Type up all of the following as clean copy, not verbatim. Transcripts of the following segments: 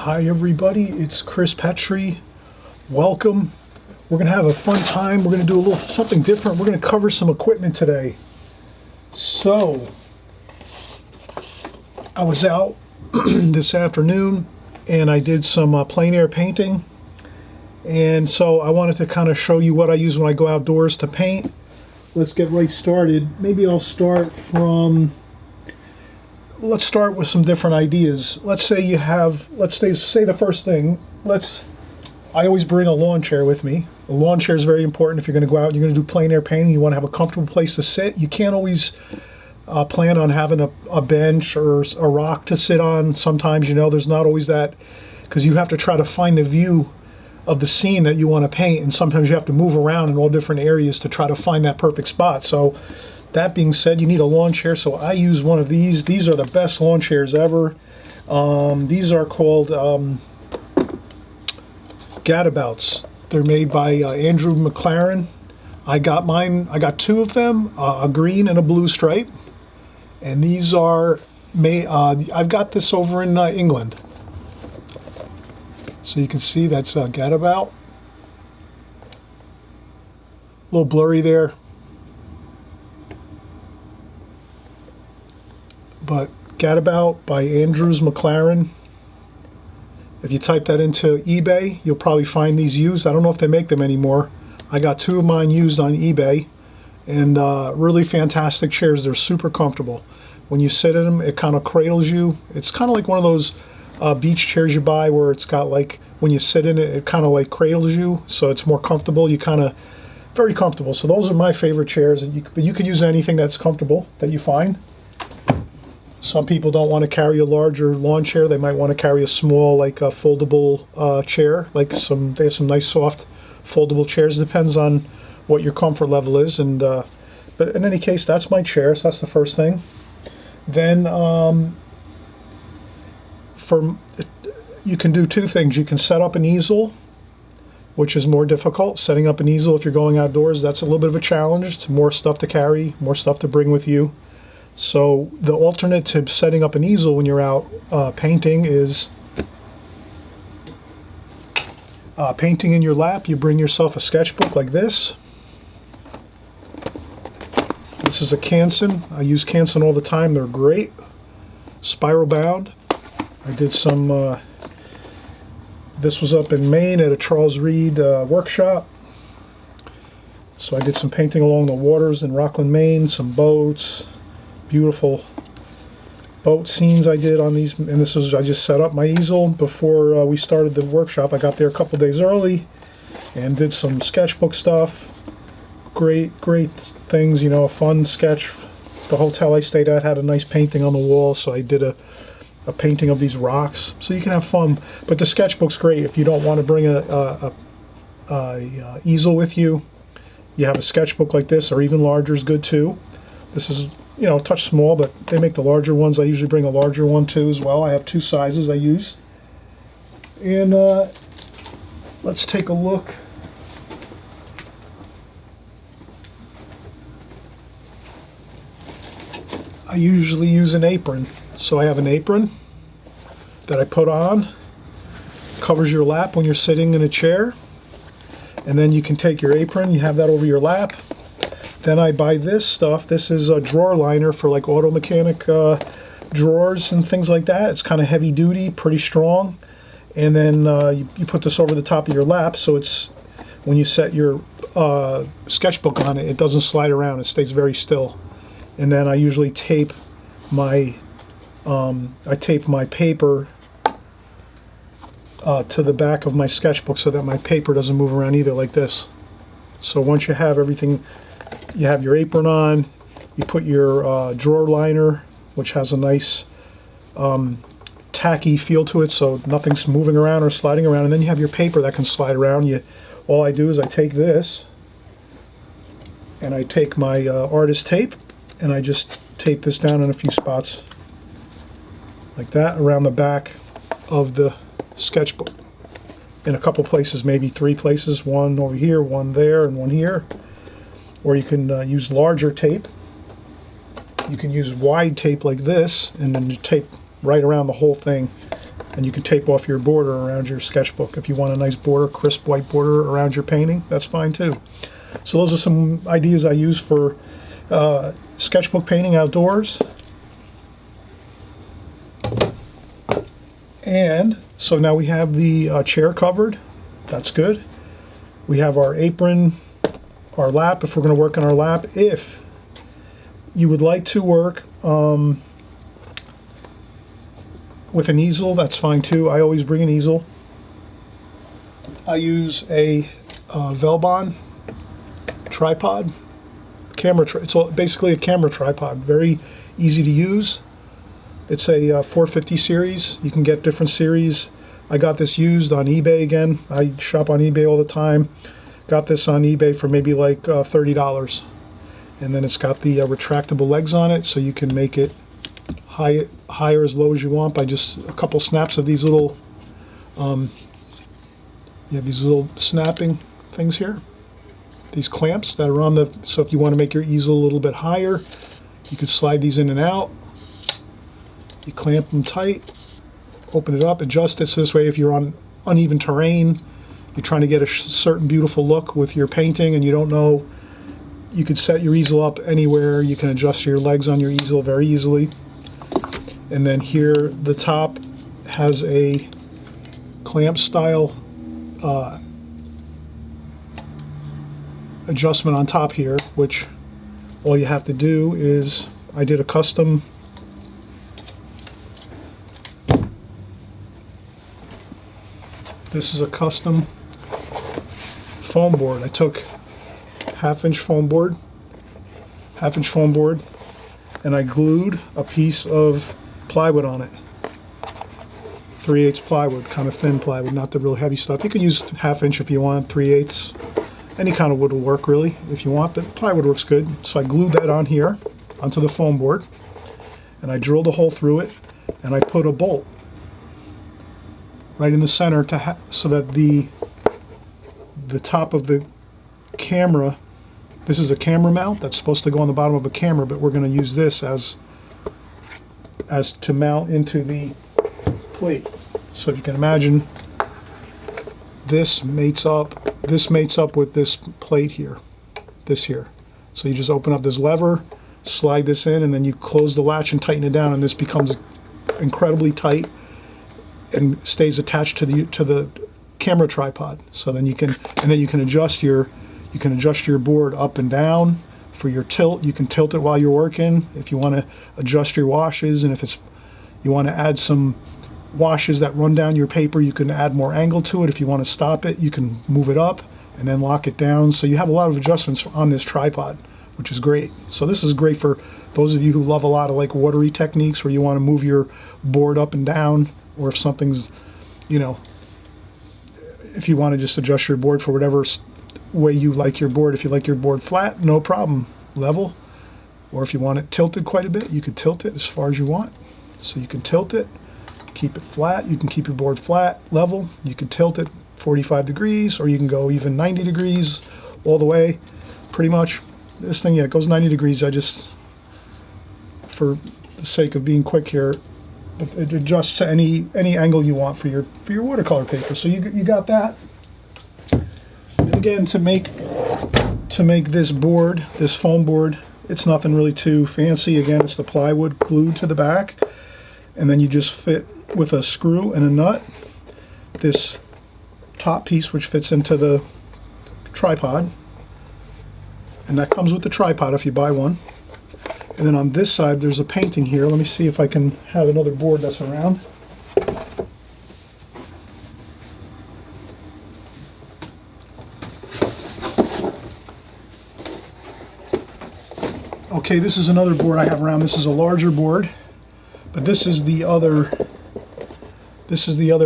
Hi everybody, it's Chris Petri. Welcome. We're going to have a fun time. We're going to do a little something different. We're going to cover some equipment today. So, I was out this afternoon and I did some plein air painting. And so I wanted to kind of show you what I use when I go outdoors to paint. Let's get right started. Maybe I'll start from... Let's start with some different ideas. Let's say you have, say the first thing, I always bring a lawn chair with me. A lawn chair is very important if you're going to go out and you're going to do plein air painting. You want to have a comfortable place to sit. You can't always plan on having a bench or a rock to sit on. Sometimes, there's not always that, because you have to try to find the view of the scene that you want to paint, and sometimes you have to move around in all different areas to try to find that perfect spot. So that being said, you need a lawn chair, so I use one of these. These are the best lawn chairs ever. These are called Gadabouts. They're made by Andrew McLaren. I got mine. I got two of them, a green and a blue stripe. And these are made. I've got this over in England. So you can see that's Gadabout. A little blurry there. But Gadabout by Andrews McLaren. If you type that into eBay, you'll probably find these used. I don't know if they make them anymore. I got two of mine used on eBay, and really fantastic chairs. They're super comfortable. When you sit in them, it kind of cradles you. It's kind of like one of those beach chairs you buy where it's got, like, when you sit in it, it kind of like cradles you, so it's more comfortable. You kind of, very comfortable. So those are my favorite chairs. But you could use anything that's comfortable that you find. Some people don't want to carry a larger lawn chair. They might want to carry a small, like a foldable chair. Like they have some nice soft foldable chairs. It depends on what your comfort level is. And but in any case, that's my chair. So that's the first thing. Then you can do two things. You can set up an easel, which is more difficult. Setting up an easel if you're going outdoors, that's a little bit of a challenge. It's more stuff to carry, more stuff to bring with you. So the alternate to setting up an easel when you're out painting is painting in your lap. You bring yourself a sketchbook like this. This is a Canson. I use Canson all the time. They're great. Spiral bound. I did some, this was up in Maine at a Charles Reed workshop. So I did some painting along the waters in Rockland, Maine, some boats. Beautiful boat scenes I did on these, and this was, I just set up my easel before we started the workshop. I got there a couple days early and did some sketchbook stuff. Great things, a fun sketch. The hotel I stayed at had a nice painting on the wall, so I did a painting of these rocks. So you can have fun, but the sketchbook's great if you don't want to bring a easel with you. You have a sketchbook like this, or even larger is good too. This is, a touch small, but they make the larger ones. I usually bring a larger one too as well. I have two sizes I use. And let's take a look. I usually use an apron. So I have an apron that I put on. Covers your lap when you're sitting in a chair. And then you can take your apron, you have that over your lap. Then I buy this stuff. This is a drawer liner for like auto mechanic drawers and things like that. It's kind of heavy duty, pretty strong. And then you put this over the top of your lap, so it's, when you set your sketchbook on it, it doesn't slide around. It stays very still. And then I usually tape my paper to the back of my sketchbook so that my paper doesn't move around either, like this. So once you have everything, you have your apron on, you put your drawer liner, which has a nice tacky feel to it, so nothing's moving around or sliding around, and then you have your paper that can slide around. All I do is I take this, and I take my artist tape, and I just tape this down in a few spots, like that, around the back of the sketchbook. In a couple places, maybe 3 places, one over here, one there, and one here. Or you can use larger tape. You can use wide tape like this, and then you tape right around the whole thing. and you can tape off your border around your sketchbook. If you want a nice border, crisp white border around your painting, that's fine too. So those are some ideas I use for sketchbook painting outdoors. And so now we have the chair covered. That's good. We have our apron, our lap, if we're going to work on our lap. If you would like to work with an easel, that's fine too. I always bring an easel. I use a Velbon tripod, it's basically a camera tripod. Very easy to use. It's a 450 series. You can get different series. I got this used on eBay again. I shop on eBay all the time. Got this on eBay for maybe like $30. And then it's got the retractable legs on it, so you can make it higher as low as you want by just a couple snaps of these little, these little snapping things here. These clamps that are on the, so if you want to make your easel a little bit higher, you can slide these in and out. You clamp them tight, open it up, adjust it. So this way, if you're on uneven terrain, you're trying to get a certain beautiful look with your painting and you don't know, you could set your easel up anywhere. You can adjust your legs on your easel very easily. And then here, the top has a clamp style adjustment on top here, which all you have to do is, I did a custom this is a custom foam board. I took half-inch foam board, and I glued a piece of plywood on it. 3/8 plywood, kind of thin plywood, not the real heavy stuff. You can use half-inch if you want, 3/8. Any kind of wood will work really if you want, but plywood works good. So I glued that on here, onto the foam board, and I drilled a hole through it, and I put a bolt right in the center so that the top of the camera, this is a camera mount that's supposed to go on the bottom of a camera, but we're going to use this as to mount into the plate. So if you can imagine, this mates up with this plate here, this here. So you just open up this lever, slide this in, and then you close the latch and tighten it down, and this becomes incredibly tight and stays attached to the camera tripod. So then you can adjust your board up and down for your tilt. You can tilt it while you're working if you want to adjust your washes, and if you want to add some washes that run down your paper, you can add more angle to it. If you want to stop it, you can move it up and then lock it down. So you have a lot of adjustments on this tripod, which is great. So this is great for those of you who love a lot of like watery techniques where you want to move your board up and down, or if something's, if you want to just adjust your board for whatever way you like your board. If you like your board flat, no problem, level. Or if you want it tilted quite a bit, you could tilt it as far as you want. So you can tilt it, keep it flat. You can keep your board flat, level. You can tilt it 45 degrees, or you can go even 90 degrees all the way, pretty much. This thing, yeah, it goes 90 degrees. I just, for the sake of being quick here, it adjusts to any angle you want for your watercolor paper. So you got that. And again, to make this board, this foam board, it's nothing really too fancy. Again, it's the plywood glued to the back, and then you just fit with a screw and a nut this top piece, which fits into the tripod, and that comes with the tripod if you buy one. And then on this side there's a painting here. Let me see if I can have another board that's around. Okay, this is another board I have around. This is a larger board, but this is the other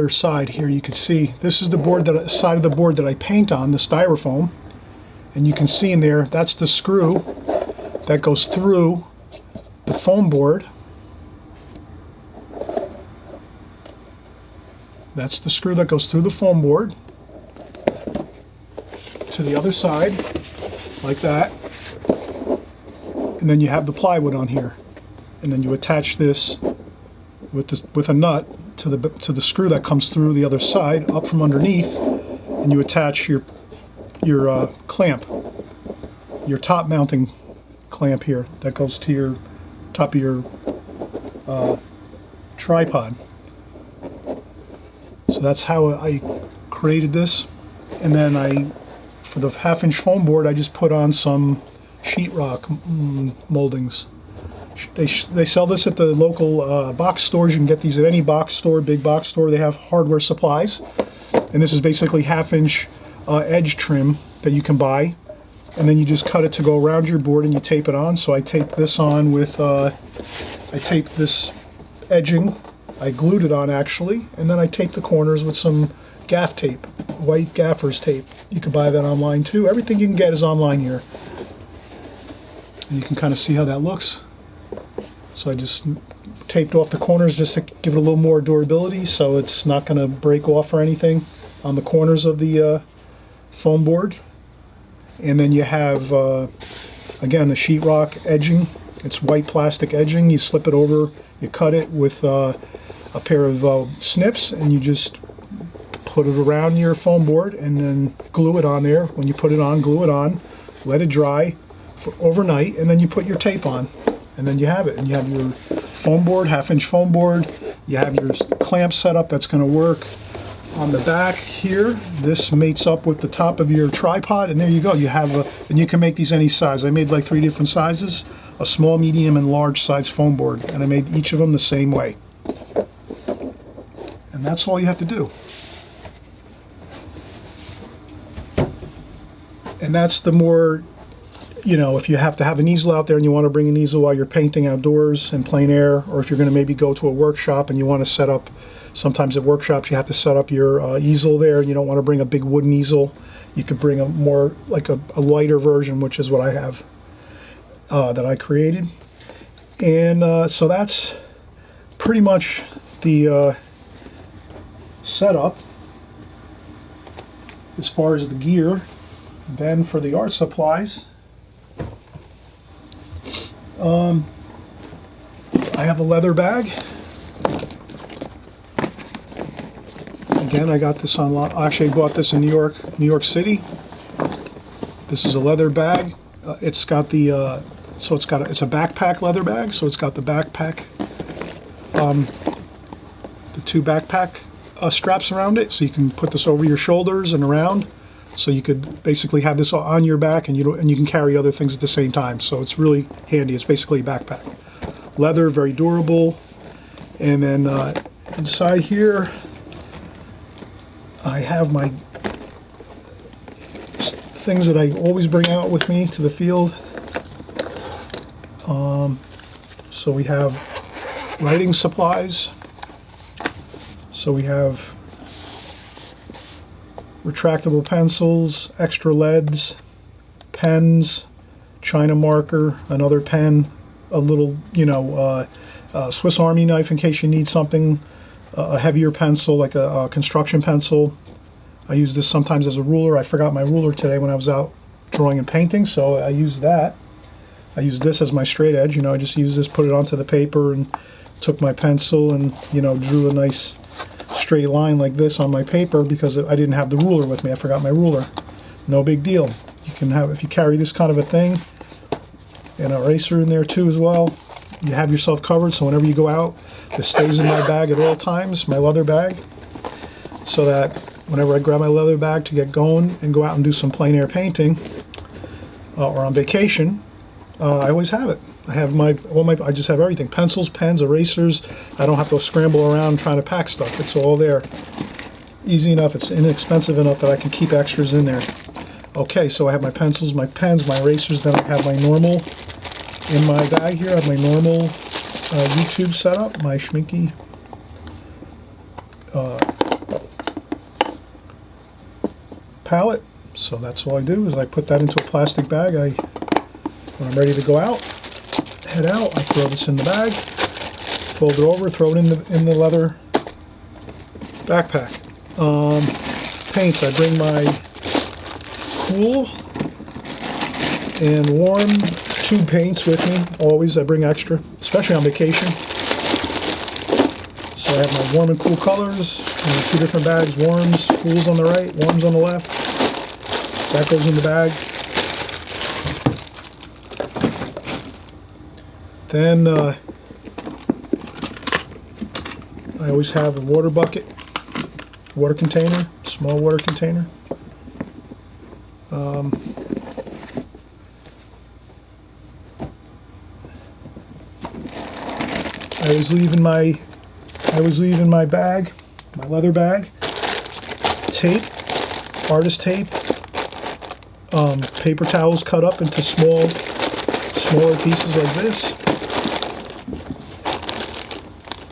side here. You can see this is the side of the board that I paint on, the styrofoam, and you can see in there that's the screw that goes through the foam board. That's the screw that goes through the foam board to the other side, like that. And then you have the plywood on here, and then you attach this with a nut to the screw that comes through the other side, up from underneath, and you attach your clamp, your top mounting clamp here that goes to your top of your tripod. So that's how I created this. And then for the 1/2-inch foam board, I just put on some sheetrock moldings. They sell this at the local box stores. You can get these at any box store, big box store. They have hardware supplies. And this is basically 1/2-inch edge trim that you can buy. And then you just cut it to go around your board and you tape it on. So I taped this on with, I taped this edging. I glued it on actually. And then I taped the corners with some gaff tape, white gaffer's tape. You can buy that online too. Everything you can get is online here. And you can kind of see how that looks. So I just taped off the corners just to give it a little more durability so it's not going to break off or anything on the corners of the foam board. And then you have, again, the sheetrock edging. It's white plastic edging. You slip it over, you cut it with a pair of snips, and you just put it around your foam board and then glue it on there. When you put it on, glue it on, let it dry for overnight, and then you put your tape on. And then you have it, and you have your foam board, 1/2-inch foam board. You have your clamp setup that's going to work on the back here. This mates up with the top of your tripod, and there you go. You have and you can make these any size. I made like 3 different sizes: a small, medium, and large size foam board, and I made each of them the same way. And that's all you have to do. And that's the more, you know, if you have to have an easel out there and you want to bring an easel while you're painting outdoors in plein air, or if you're going to maybe go to a workshop and you want to set up, sometimes at workshops you have to set up your easel there and you don't want to bring a big wooden easel, you could bring a more, like a lighter version, which is what I have, that I created. And so that's pretty much the setup as far as the gear. Then for the art supplies, I have a leather bag. Again, I got this online. Actually, I bought this in New York City. This is a leather bag. It's got the it's a backpack leather bag. So it's got the backpack, the 2 backpack straps around it. So you can put this over your shoulders and around. So you could basically have this on your back, and you can carry other things at the same time. So it's really handy. It's basically a backpack. Leather, very durable. And then inside here, I have my things that I always bring out with me to the field. So we have writing supplies. So we have retractable pencils, extra leads, pens, China marker, another pen, a little, Swiss Army knife in case you need something, a heavier pencil like a construction pencil. I use this sometimes as a ruler. I forgot my ruler today when I was out drawing and painting, so I use that. I use this as my straight edge. I just use this, put it onto the paper, and took my pencil and drew a nice straight line like this on my paper because I didn't have the ruler with me. I forgot my ruler. No big deal. You can have, if you carry this kind of a thing, and an eraser in there too as well, you have yourself covered. So whenever you go out, this stays in my bag at all times, my leather bag, so that whenever I grab my leather bag to get going and go out and do some plein air painting or on vacation, I always have it. I have I just have everything: pencils, pens, erasers. I don't have to scramble around trying to pack stuff. It's all there. Easy enough. It's inexpensive enough that I can keep extras in there. Okay, so I have my pencils, my pens, my erasers. Then I have my normal in my bag here. I have my normal YouTube setup, my Schminky palette. So that's all I do is I put that into a plastic bag. When I'm ready to go out, head out, I throw this in the bag, fold it over, throw it in the leather backpack. Paints, I bring my cool and warm tube paints with me. Always, I bring extra, especially on vacation. So I have my warm and cool colors, and 2 different bags, warms, cools on the right, warms on the left. That goes in the bag. Then I always have a water bucket, water container, small water container. I always leave in my bag, my leather bag, tape, artist tape, paper towels cut up into smaller pieces like this.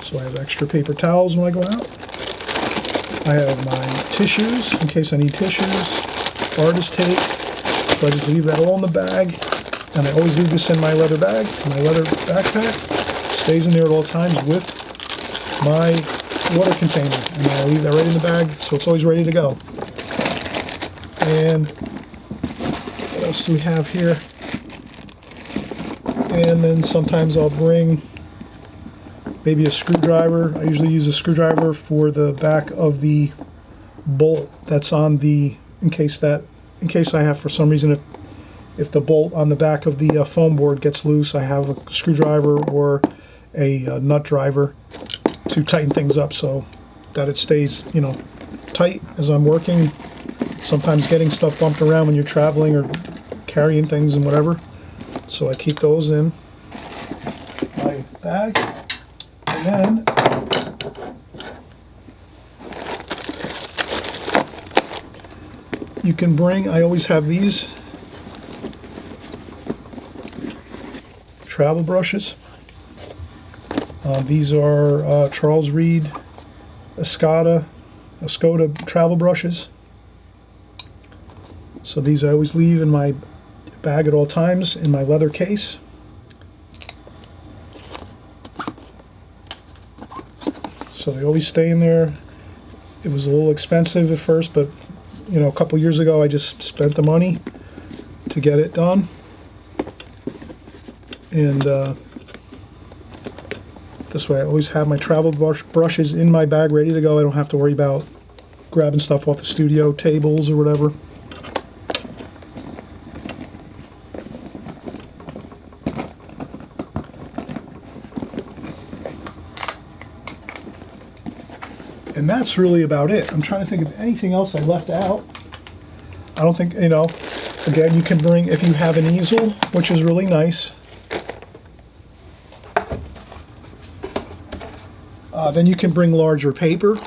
So I have extra paper towels when I go out. I have my tissues in case I need tissues, artist tape. So I just leave that all in the bag, and I always leave this in my leather bag, my leather backpack. Stays in there at all times with my water container, and I leave that right in the bag so it's always ready to go. And what else do we have here? And then sometimes I'll bring maybe a screwdriver. I usually use a screwdriver for the back of the bolt that's on the, in case I have, for some reason, if the bolt on the back of the foam board gets loose, I have a screwdriver or a nut driver to tighten things up so that it stays, you know, tight as I'm working. Sometimes getting stuff bumped around when you're traveling or carrying things and whatever. So I keep those in my bag. And then you can bring, I always have these travel brushes. These are Charles Reed Escoda travel brushes. So these I always leave in my bag at all times in my leather case. So they always stay in there. It was a little expensive at first, but you know, a couple years ago I just spent the money to get it done. And this way I always have my travel brushes in my bag ready to go. I don't have to worry about grabbing stuff off the studio tables or whatever. And that's really about it. I'm trying to think of anything else I left out. I don't think, you know, again, you can bring, if you have an easel, which is really nice, then you can bring larger paper.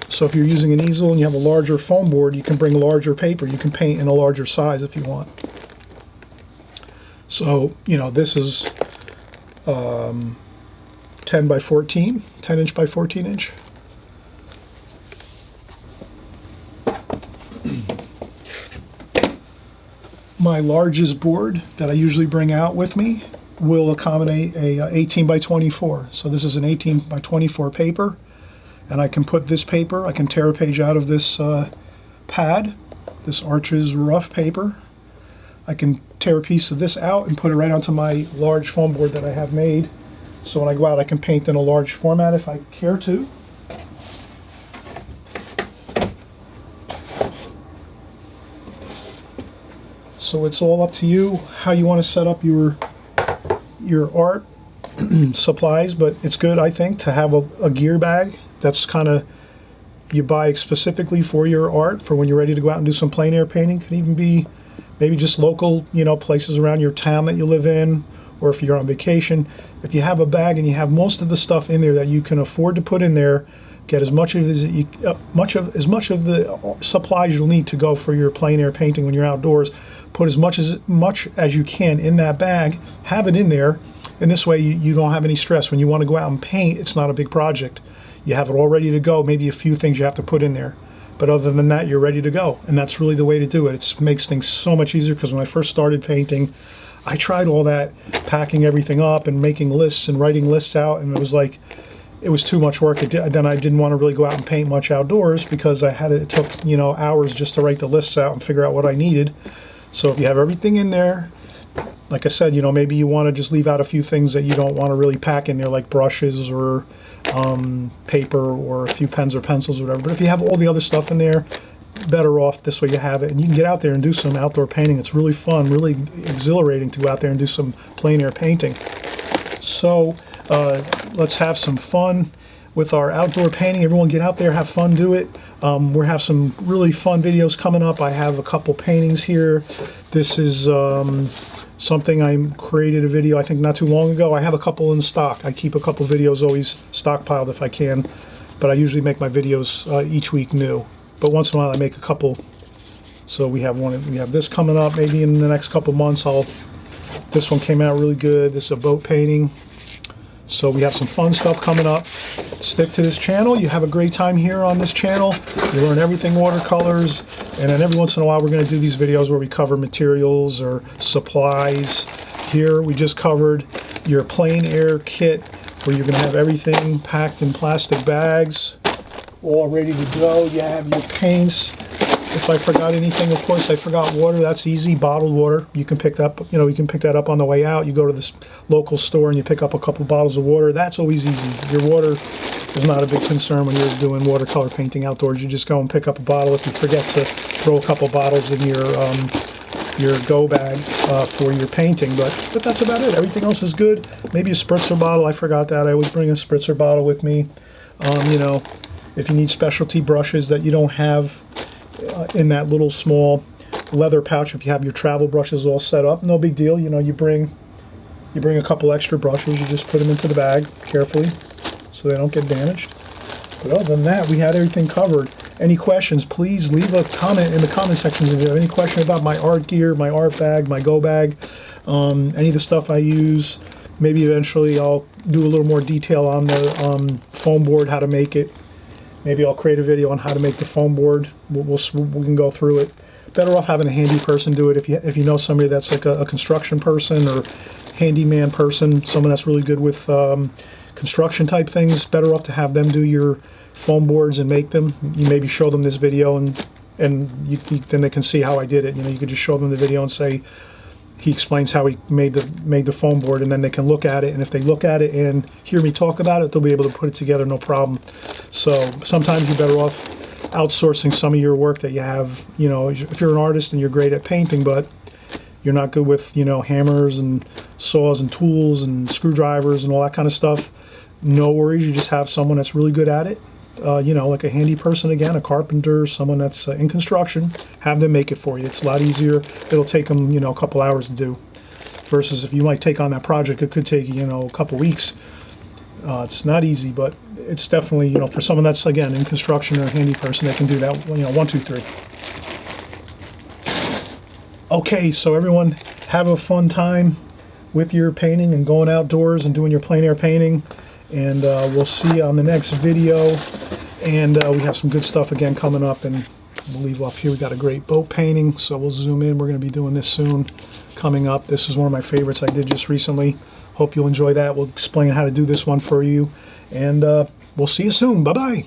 So if you're using an easel and you have a larger foam board, you can bring larger paper. You can paint in a larger size if you want. So, you know, this is 10 by 14, 10 inch by 14 inch. My largest board that I usually bring out with me will accommodate a 18 by 24. So this is an 18 by 24 paper, and I can put this paper, I can tear a page out of this pad, this Arches rough paper. I can tear a piece of this out and put it right onto my large foam board that I have made. So when I go out, I can paint in a large format if I care to. So it's all up to you how you want to set up your art supplies, but it's good, I think, to have a gear bag that's kind of, you buy specifically for your art, for when you're ready to go out and do some plein air painting. Could even be maybe just local, you know, places around your town that you live in, or if you're on vacation. If you have a bag and you have most of the stuff in there that you can afford to put in there, get as much of the supplies you'll need to go for your plein air painting when you're outdoors. Put as much as you can in that bag, have it in there, and this way you don't have any stress. When you want to go out and paint, it's not a big project. You have it all ready to go, maybe a few things you have to put in there. But other than that, you're ready to go, and that's really the way to do it. It makes things so much easier, because when I first started painting, I tried all that, packing everything up and making lists and writing lists out, and it was like, it was too much work. Then I didn't want to really go out and paint much outdoors, because it took, you know, hours just to write the lists out and figure out what I needed. So if you have everything in there, like I said, you know, maybe you want to just leave out a few things that you don't want to really pack in there, like brushes or paper or a few pens or pencils or whatever. But if you have all the other stuff in there, better off this way you have it. And you can get out there and do some outdoor painting. It's really fun, really exhilarating to go out there and do some plein air painting. So let's have some fun with our outdoor painting. Everyone get out there, have fun, do it. We'll have some really fun videos coming up. I have a couple paintings here. This is something I created a video I think not too long ago. I have a couple in stock. I keep a couple videos always stockpiled if I can, but I usually make my videos each week new. But once in a while I make a couple. So we have one. We have this coming up maybe in the next couple months. This one came out really good. This is a boat painting. So we have some fun stuff coming up. Stick to this channel. You have a great time here on this channel. You learn everything watercolors. And then every once in a while we're going to do these videos where we cover materials or supplies. Here we just covered your plein air kit where you're going to have everything packed in plastic bags, all ready to go. You have your paints. If I forgot anything, of course, I forgot water. That's easy. Bottled water. You can pick that up. You know, you can pick that up on the way out. You go to this local store and you pick up a couple bottles of water. That's always easy. Your water is not a big concern when you're doing watercolor painting outdoors. You just go and pick up a bottle. If you forget to throw a couple bottles in your go bag for your painting, but that's about it. Everything else is good. Maybe a spritzer bottle. I forgot that. I always bring a spritzer bottle with me. You know, if you need specialty brushes that you don't have in that little small leather pouch, if you have your travel brushes all set up, no big deal. You know, you bring a couple extra brushes, you just put them into the bag carefully so they don't get damaged. But other than that, we had everything covered. Any questions, please leave a comment in the comment sections if you have any question about my art gear, my art bag, my go bag, any of the stuff I use. Maybe eventually I'll do a little more detail on the foam board, how to make it. Maybe I'll create a video on how to make the foam board. We can go through it. Better off having a handy person do it. If you know somebody that's like a construction person or handyman person, someone that's really good with construction type things, better off to have them do your foam boards and make them. You maybe show them this video and then they can see how I did it. You know, you could just show them the video and say, he explains how he made the foam board, and then they can look at it, and if they look at it and hear me talk about it, they'll be able to put it together no problem. So sometimes you're better off outsourcing some of your work that you have. You know, if you're an artist and you're great at painting, but you're not good with, you know, hammers and saws and tools and screwdrivers and all that kind of stuff, no worries. You just have someone that's really good at it. You know, like a handy person again, a carpenter, someone that's in construction, have them make it for you. It's a lot easier. It'll take them, you know, a couple hours to do. Versus if you might take on that project, it could take, you know, a couple weeks. It's not easy, but it's definitely, you know, for someone that's, again, in construction or a handy person, they can do that, you know, 1, 2, 3. Okay, so everyone have a fun time with your painting and going outdoors and doing your plein air painting. And we'll see you on the next video. And we have some good stuff again coming up, and we'll leave off here. We got a great boat painting, so we'll zoom in. We're going to be doing this soon coming up. This is one of my favorites I did just recently. Hope you'll enjoy that. We'll explain how to do this one for you, and we'll see you soon. Bye-bye.